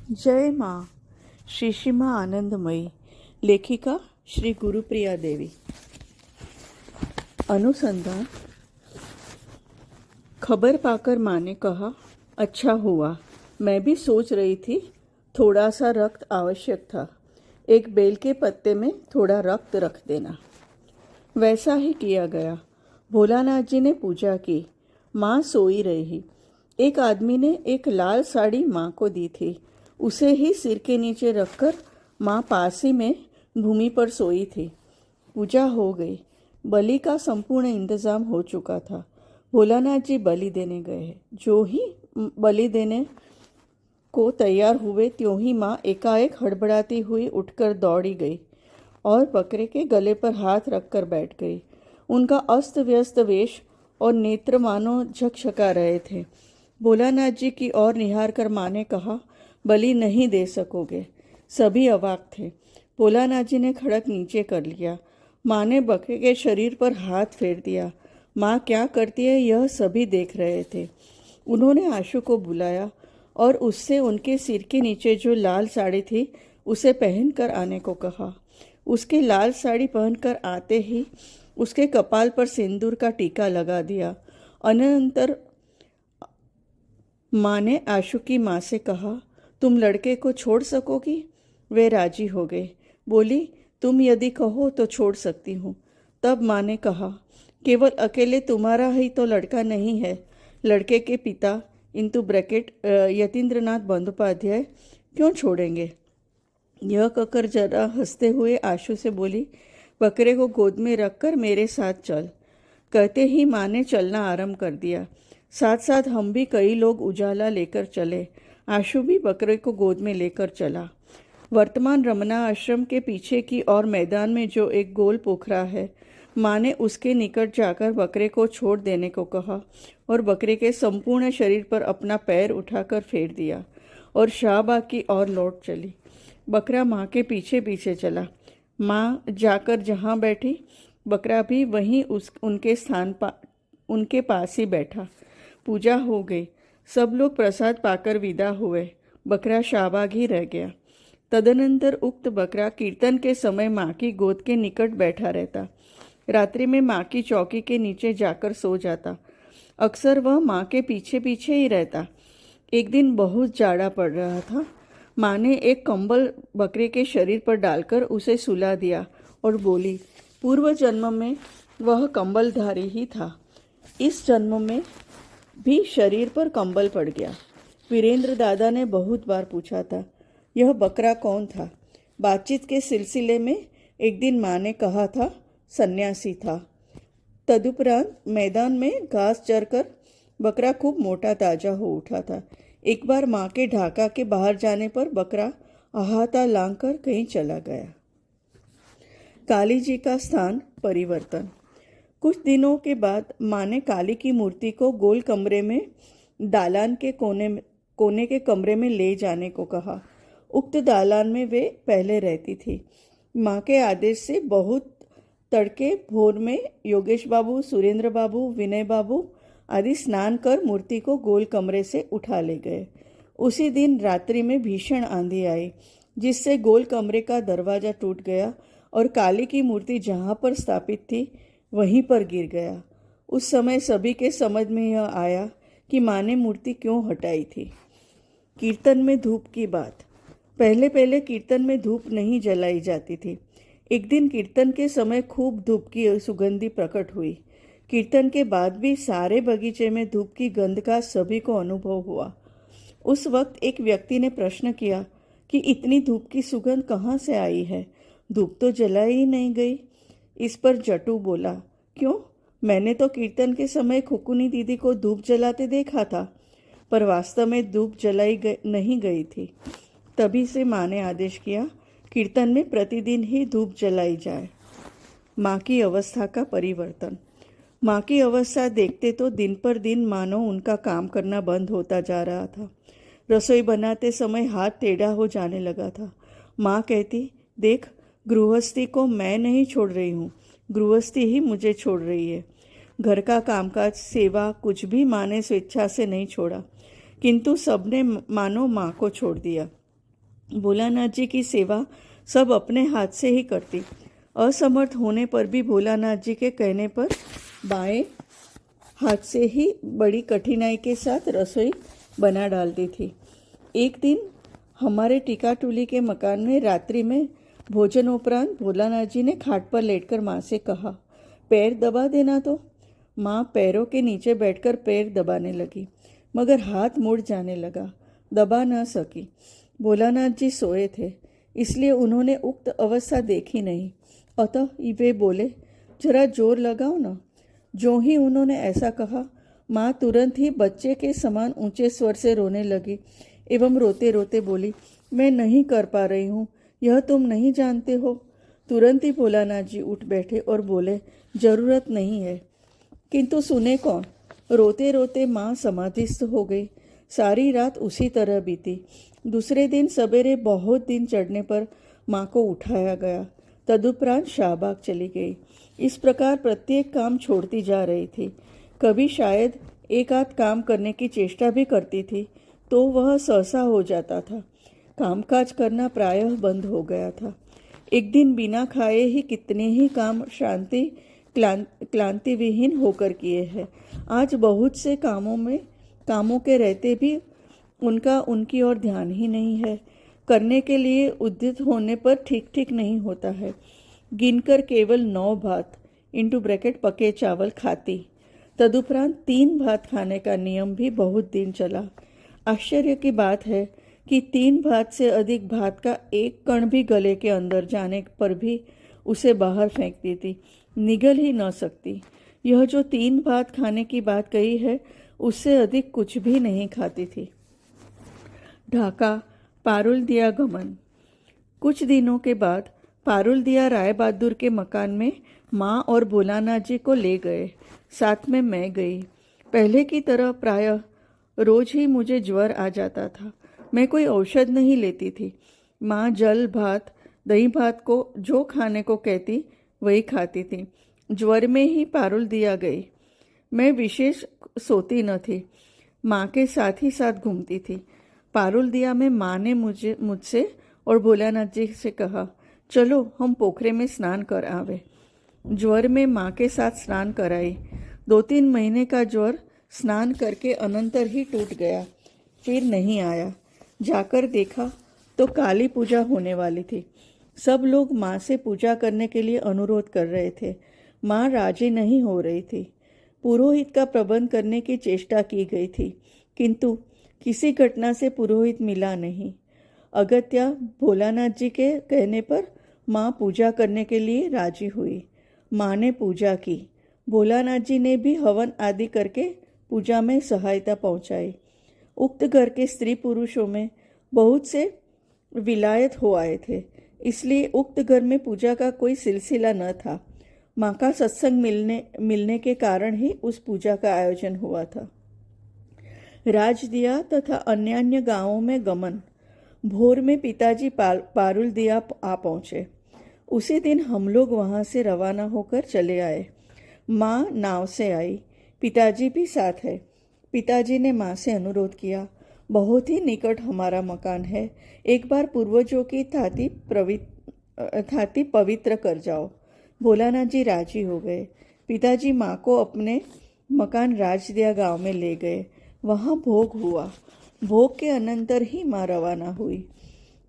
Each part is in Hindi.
जय माँ। श्री श्री माँ आनंदमयी। लेखिका श्री गुरुप्रिया देवी। अनुसंधान। खबर पाकर माँ ने कहा, अच्छा हुआ, मैं भी सोच रही थी थोड़ा सा रक्त आवश्यक था। एक बेल के पत्ते में थोड़ा रक्त रख देना। वैसा ही किया गया। भोलानाथ जी ने पूजा की। माँ सोई रही। एक आदमी ने एक लाल साड़ी माँ को दी थी। उसे ही सिर के नीचे रखकर माँ पास ही में भूमि पर सोई थी। पूजा हो गई। बलि का संपूर्ण इंतजाम हो चुका था। भोलानाथ जी बलि देने गए। जो ही बलि देने को तैयार हुए त्यों ही माँ एकाएक हड़बड़ाती हुई उठकर दौड़ी गई और बकरे के गले पर हाथ रखकर बैठ गई। उनका अस्त व्यस्त वेश और नेत्र मानो झकझका रहे थे। भोलानाथ जी की ओर निहार कर माँ ने कहा, बलि नहीं दे सकोगे। सभी अवाक थे। भोलानाथ जी ने खड़क नीचे कर लिया। माँ ने बकरे के शरीर पर हाथ फेर दिया। माँ क्या करती है यह सभी देख रहे थे। उन्होंने आशु को बुलाया और उससे उनके सिर के नीचे जो लाल साड़ी थी उसे पहनकर आने को कहा। उसके लाल साड़ी पहनकर आते ही उसके कपाल पर सिंदूर का टीका लगा दिया। अनंतर माँ ने आशु की माँ से कहा, तुम लड़के को छोड़ सकोगी? वे राजी हो गए। बोली, तुम यदि कहो तो छोड़ सकती हूँ। तब माँ ने कहा, केवल अकेले तुम्हारा ही तो लड़का नहीं है। लड़के के पिता इंटू ब्रैकेट यतीन्द्रनाथ बंदोपाध्याय क्यों छोड़ेंगे? यह कहकर जरा हंसते हुए आशु से बोली, बकरे को गोद में रखकर मेरे साथ चल। कहते ही माँ ने चलना आरंभ कर दिया। साथ साथ हम भी कई लोग उजाला लेकर चले। आशु भी बकरे को गोद में लेकर चला। वर्तमान रमना आश्रम के पीछे की और मैदान में जो एक गोल पोखरा है, माँ ने उसके निकट जाकर बकरे को छोड़ देने को कहा और बकरे के संपूर्ण शरीर पर अपना पैर उठाकर फेर दिया और शाहबाग की ओर लौट चली। बकरा माँ के पीछे पीछे चला। माँ जाकर जहाँ बैठी, बकरा भी वहीं उनके पास ही बैठा। पूजा हो गई। सब लोग प्रसाद पाकर विदा हुए। बकरा शाहबाग ही रह गया। तदनंतर उक्त बकरा कीर्तन के समय माँ की गोद के निकट बैठा रहता। रात्रि में माँ की चौकी के नीचे जाकर सो जाता। अक्सर वह माँ के पीछे पीछे ही रहता। एक दिन बहुत जाड़ा पड़ रहा था। माँ ने एक कंबल बकरे के शरीर पर डालकर उसे सुला दिया और बोली, पूर्व जन्म में वह कंबलधारी ही था। इस जन्म में भी शरीर पर कंबल पड़ गया। वीरेंद्र दादा ने बहुत बार पूछा था, यह बकरा कौन था? बातचीत के सिलसिले में एक दिन माँ ने कहा था, सन्यासी था। तदुपरांत मैदान में घास चरकर बकरा खूब मोटा ताजा हो उठा था। एक बार माँ के ढाका के बाहर जाने पर बकरा अहाता लांघकर कहीं चला गया। काली जी का स्थान परिवर्तन। कुछ दिनों के बाद माँ ने काली की मूर्ति को गोल कमरे में दालान के कोने के कमरे में ले जाने को कहा। उक्त दालान में वे पहले रहती थी। माँ के आदेश से बहुत तड़के भोर में योगेश बाबू, सुरेंद्र बाबू, विनय बाबू आदि स्नान कर मूर्ति को गोल कमरे से उठा ले गए। उसी दिन रात्रि में भीषण आंधी आई, जिससे गोल कमरे का दरवाजा टूट गया और काली की मूर्ति जहाँ पर स्थापित थी वहीं पर गिर गया। उस समय सभी के समझ में यह आया कि माँ ने मूर्ति क्यों हटाई थी। कीर्तन में धूप की बात। पहले पहले कीर्तन में धूप नहीं जलाई जाती थी। एक दिन कीर्तन के समय खूब धूप की सुगंधी प्रकट हुई। कीर्तन के बाद भी सारे बगीचे में धूप की गंध का सभी को अनुभव हुआ। उस वक्त एक व्यक्ति ने प्रश्न किया कि इतनी धूप की सुगंध कहाँ से आई है? धूप तो जलाई ही नहीं गई। इस पर जटू बोला, क्यों? मैंने तो कीर्तन के समय खुकुनी दीदी को धूप जलाते देखा था, पर वास्तव में धूप जलाई नहीं गई थी। तभी से माँ ने आदेश किया, कीर्तन में प्रतिदिन ही धूप जलाई जाए। माँ की अवस्था का परिवर्तन। माँ की अवस्था देखते तो दिन पर दिन मानो उनका काम करना बंद होता जा रहा था। रसोई बनाते समय हाथ टेढ़ा हो जाने लगा था। माँ कहती, देख, गृहस्थी को मैं नहीं छोड़ रही हूँ, गृहस्थी ही मुझे छोड़ रही है। घर का कामकाज, सेवा कुछ भी माँ ने स्वेच्छा से नहीं छोड़ा, किंतु सबने मानो माँ को छोड़ दिया। भोलानाथ जी की सेवा सब अपने हाथ से ही करती। असमर्थ होने पर भी भोलानाथ जी के कहने पर बाएं हाथ से ही बड़ी कठिनाई के साथ रसोई बना डालती थी। एक दिन हमारे टीकाटूली के मकान में रात्रि में भोजन उपरांत भोलानाथ जी ने खाट पर लेटकर माँ से कहा, पैर दबा देना। तो माँ पैरों के नीचे बैठकर पैर दबाने लगी, मगर हाथ मुड़ जाने लगा, दबा न सकी। भोलानाथ जी सोए थे, इसलिए उन्होंने उक्त अवस्था देखी नहीं। अतः वे बोले, जरा जोर लगाओ ना। जो ही उन्होंने ऐसा कहा, माँ तुरंत ही बच्चे के समान ऊंचे स्वर से रोने लगी एवं रोते रोते बोली, मैं नहीं कर पा रही हूँ, यह तुम नहीं जानते हो। तुरंत ही भोलानाथ जी उठ बैठे और बोले, जरूरत नहीं है। किंतु सुने कौन। रोते रोते माँ समाधिस्थ हो गई। सारी रात उसी तरह बीती। दूसरे दिन सवेरे बहुत दिन चढ़ने पर माँ को उठाया गया। तदुपरांत शाहबाग चली गई। इस प्रकार प्रत्येक काम छोड़ती जा रही थी। कभी शायद एक आध काम करने की चेष्टा भी करती थी तो वह सहसा हो जाता था। कामकाज करना प्रायः बंद हो गया था। एक दिन बिना खाए ही कितने ही काम शांति क्लांति विहीन होकर किए हैं। आज बहुत से कामों के रहते भी उनका उनकी ओर ध्यान ही नहीं है। करने के लिए उद्यत होने पर ठीक ठीक नहीं होता है। गिनकर केवल 9 भात (पके चावल) खाती। तदुपरांत 3 भात खाने का नियम भी बहुत दिन चला। आश्चर्य की बात है कि 3 भात से अधिक भात का एक कण भी गले के अंदर जाने पर भी उसे बाहर फेंक देती, निगल ही न सकती। यह जो 3 भात खाने की बात कही है, उससे अधिक कुछ भी नहीं खाती थी। ढाका पारुल दिया गमन। कुछ दिनों के बाद पारुल दिया राय बहादुर के मकान में माँ और भोलानाथ जी को ले गए। साथ में मैं गई। पहले की तरह प्रायः रोज ही मुझे ज्वर आ जाता था। मैं कोई औषध नहीं लेती थी। माँ जल भात दही भात को जो खाने को कहती वही खाती थी। ज्वर में ही पारुल दिया गई। मैं विशेष सोती न थी, माँ के साथ ही साथ घूमती थी। पारुल दिया में माँ ने मुझसे और भोलानाथ जी से कहा, चलो हम पोखरे में स्नान कर आवे। ज्वर में माँ के साथ स्नान कराई। 2-3 महीने का ज्वर स्नान करके अनंतर ही टूट गया, फिर नहीं आया। जाकर देखा तो काली पूजा होने वाली थी। सब लोग माँ से पूजा करने के लिए अनुरोध कर रहे थे। माँ राजी नहीं हो रही थी। पुरोहित का प्रबंध करने की चेष्टा की गई थी, किंतु किसी घटना से पुरोहित मिला नहीं। अगत्या भोलानाथ जी के कहने पर माँ पूजा करने के लिए राजी हुई। माँ ने पूजा की। भोलानाथ जी ने भी हवन आदि करके पूजा में सहायता पहुँचाई। उक्त घर के स्त्री पुरुषों में बहुत से विलायत हो आए थे, इसलिए उक्त घर में पूजा का कोई सिलसिला न था। माँ का सत्संग मिलने के कारण ही उस पूजा का आयोजन हुआ था। राजदिया तथा अन्य गांवों में गमन। भोर में पिताजी पारुल दिया आ पहुँचे। उसी दिन हम लोग वहाँ से रवाना होकर चले आए। माँ नाव से आई, पिताजी भी साथ है। पिताजी ने माँ से अनुरोध किया, बहुत ही निकट हमारा मकान है, एक बार पूर्वजों की थाती पवित्र कर जाओ। भोलानाथ जी राजी हो गए। पिताजी माँ को अपने मकान राजदिया गांव में ले गए। वहाँ भोग हुआ। भोग के अनंतर ही माँ रवाना हुई।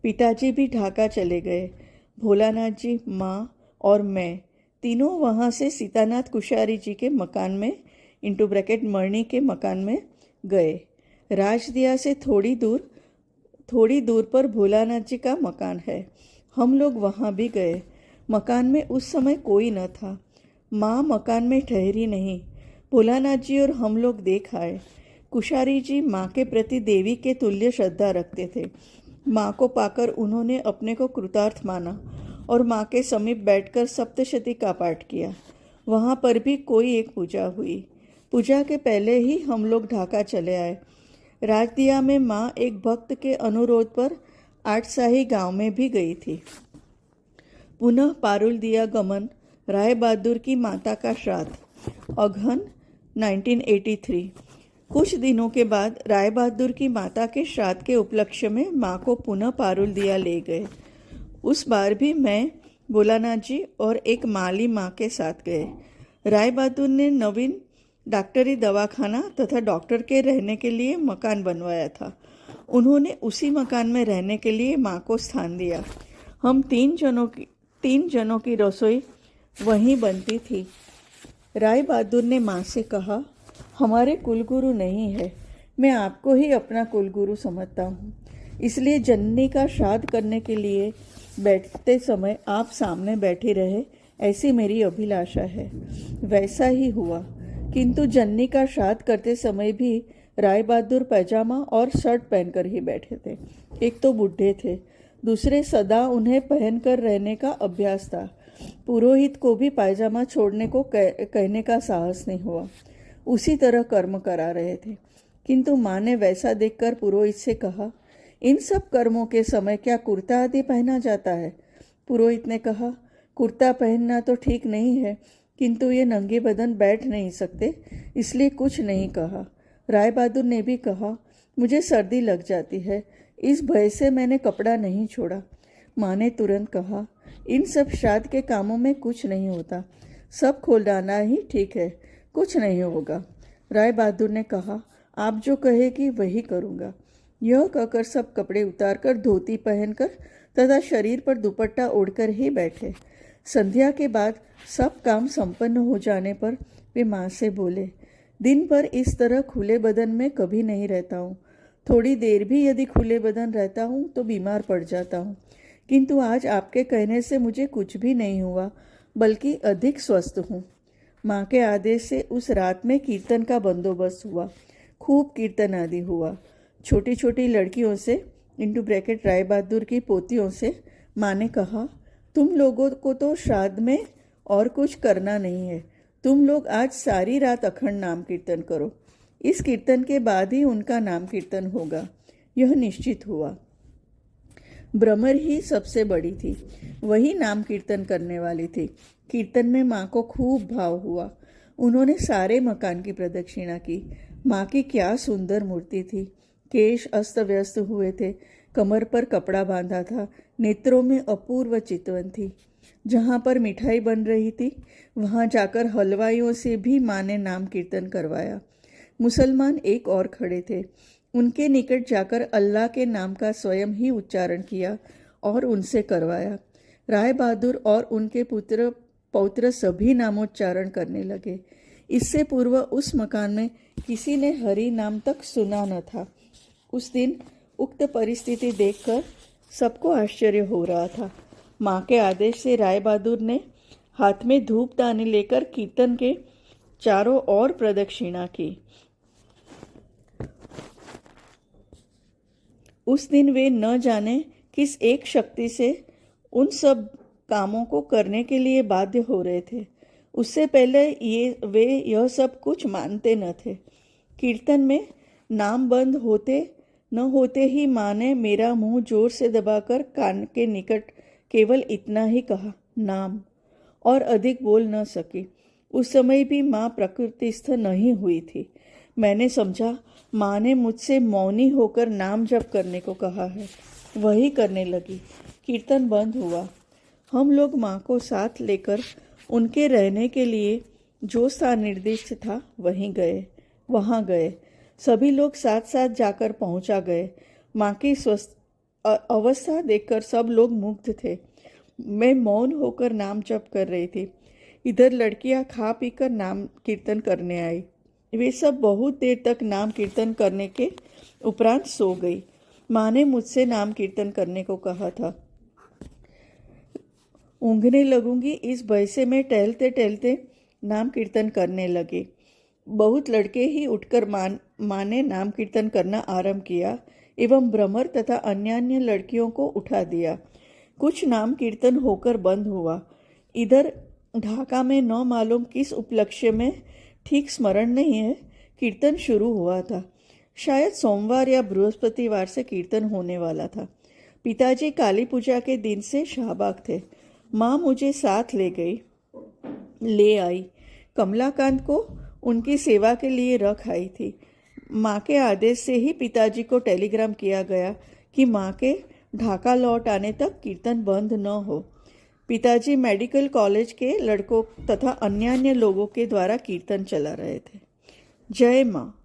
पिताजी भी ढाका चले गए। भोलानाथ जी, माँ और मैं तीनों वहाँ से सीतानाथ कुशारी जी के मकान में (मरणी के मकान में गए। राजदिया से थोड़ी दूर पर भोलानाथ जी का मकान है। हम लोग वहाँ भी गए। मकान में उस समय कोई न था। माँ मकान में ठहरी नहीं। भोलानाथ जी और हम लोग देख आए। कुशारी जी माँ के प्रति देवी के तुल्य श्रद्धा रखते थे। माँ को पाकर उन्होंने अपने को कृतार्थ माना और माँ के समीप बैठकर सप्तशती का पाठ किया। वहाँ पर भी कोई एक पूजा हुई। पूजा के पहले ही हम लोग ढाका चले आए। राजदिया में माँ एक भक्त के अनुरोध पर आठसाही गांव में भी गई थी। पुनः पारुल दिया गमन। राय बहादुर की माता का श्राद्ध। अगहन 1983। कुछ दिनों के बाद राय बहादुर की माता के श्राद्ध के उपलक्ष्य में माँ को पुनः पारुल दिया ले गए। उस बार भी मैं, भोलानाथ जी और एक माली माँ के साथ गए। राय बहादुर ने नवीन डॉक्टरी दवाखाना तथा डॉक्टर के रहने के लिए मकान बनवाया था। उन्होंने उसी मकान में रहने के लिए माँ को स्थान दिया। हम तीन जनों की रसोई वहीं बनती थी। राय बहादुर ने माँ से कहा, हमारे कुलगुरु नहीं है, मैं आपको ही अपना कुलगुरु समझता हूँ, इसलिए जननी का श्राद्ध करने के लिए बैठते समय आप सामने बैठे रहे, ऐसी मेरी अभिलाषा है। वैसा ही हुआ, किंतु जननी का श्राद्ध करते समय भी राय बहादुर पैजामा और शर्ट पहनकर ही बैठे थे। एक तो बूढ़े थे, दूसरे सदा उन्हें पहनकर रहने का अभ्यास था। पुरोहित को भी पायजामा छोड़ने को कहने का साहस नहीं हुआ। उसी तरह कर्म करा रहे थे। किंतु माँ ने वैसा देखकर पुरोहित से कहा, इन सब कर्मों के समय क्या कुर्ता आदि पहना जाता है? पुरोहित ने कहा, कुर्ता पहनना तो ठीक नहीं है, किंतु ये नंगे बदन बैठ नहीं सकते, इसलिए कुछ नहीं कहा। राय बहादुर ने भी कहा, मुझे सर्दी लग जाती है, इस भय से मैंने कपड़ा नहीं छोड़ा। माँ ने तुरंत कहा, इन सब श्राद्ध के कामों में कुछ नहीं होता, सब खोल डालना ही ठीक है, कुछ नहीं होगा। राय बहादुर ने कहा, आप जो कहेगी वही करूँगा। यह कहकर सब कपड़े उतारकर धोती पहनकर तथा शरीर पर दुपट्टा ओढ़कर ही बैठे। संध्या के बाद सब काम संपन्न हो जाने पर वे माँ से बोले, दिन भर इस तरह खुले बदन में कभी नहीं रहता हूँ। थोड़ी देर भी यदि खुले बदन रहता हूँ तो बीमार पड़ जाता हूँ, किंतु आज आपके कहने से मुझे कुछ भी नहीं हुआ, बल्कि अधिक स्वस्थ हूँ। माँ के आदेश से उस रात में कीर्तन का बंदोबस्त हुआ। खूब कीर्तन आदि हुआ। छोटी छोटी लड़कियों से (राय बहादुर की पोतियों से) माँ ने कहा, तुम लोगों को तो श्राद्ध में और कुछ करना नहीं है, तुम लोग आज सारी रात अखंड नाम कीर्तन करो। इस कीर्तन के बाद ही उनका नाम कीर्तन होगा, यह निश्चित हुआ। भ्रमर ही सबसे बड़ी थी, वही नाम कीर्तन करने वाली थी। कीर्तन में माँ को खूब भाव हुआ। उन्होंने सारे मकान की प्रदक्षिणा की। माँ की क्या सुंदर मूर्ति थी। केश अस्त व्यस्त हुए थे, कमर पर कपड़ा बांधा था, नेत्रों में अपूर्व चितवन थी। जहाँ पर मिठाई बन रही थी वहाँ जाकर हलवाइयों से भी माँ ने नाम कीर्तन करवाया। मुसलमान एक और खड़े थे, उनके निकट जाकर अल्लाह के नाम का स्वयं ही उच्चारण किया और उनसे करवाया। राय बहादुर और उनके पौत्र सभी नामोच्चारण करने लगे। इससे पूर्व उस मकान में किसी ने हरि नाम तक सुना न था। उस दिन उक्त परिस्थिति देखकर सबको आश्चर्य हो रहा था। माँ के आदेश से राय बहादुर ने हाथ में धूपदानी लेकर कीर्तन के चारों ओर प्रदक्षिणा की। उस दिन वे न जाने किस एक शक्ति से उन सब कामों को करने के लिए बाध्य हो रहे थे। उससे पहले वे यह सब कुछ मानते न थे। कीर्तन में नाम बंद होते न होते ही माँ ने मेरा मुंह जोर से दबाकर कान के निकट केवल इतना ही कहा, नाम, और अधिक बोल न सकी। उस समय भी माँ प्रकृतिस्थ नहीं हुई थी। मैंने समझा माँ ने मुझसे मौनी होकर नाम जप करने को कहा है। वही करने लगी। कीर्तन बंद हुआ। हम लोग माँ को साथ लेकर उनके रहने के लिए जो स्थान निर्दिष्ट था वहाँ गए। सभी लोग साथ साथ जाकर पहुँचा गए। माँ की स्वस्थ अवस्था देखकर सब लोग मुग्ध थे। मैं मौन होकर नाम जप कर रही थी। इधर लड़कियाँ खा पीकर नाम कीर्तन करने आई। वे सब बहुत देर तक नाम कीर्तन करने के उपरांत सो गई। माँ ने मुझसे नाम कीर्तन करने को कहा था। ऊँघने लगूंगी इस भय से मैं टहलते टहलते नाम कीर्तन करने लगी। बहुत लड़के ही उठकर माँ ने नाम कीर्तन करना आरंभ किया एवं भ्रमर तथा अन्य लड़कियों को उठा दिया। कुछ नाम कीर्तन होकर बंद हुआ। इधर ढाका में न मालूम किस उपलक्ष्य में, ठीक स्मरण नहीं है, कीर्तन शुरू हुआ था। शायद सोमवार या बृहस्पतिवार से कीर्तन होने वाला था। पिताजी काली पूजा के दिन से शाहबाग थे। माँ मुझे साथ ले आई। कमलाकांत को उनकी सेवा के लिए रख आई थी। माँ के आदेश से ही पिताजी को टेलीग्राम किया गया कि माँ के ढाका लौट आने तक कीर्तन बंद न हो। पिताजी मेडिकल कॉलेज के लड़कों तथा अन्य लोगों के द्वारा कीर्तन चला रहे थे। जय माँ।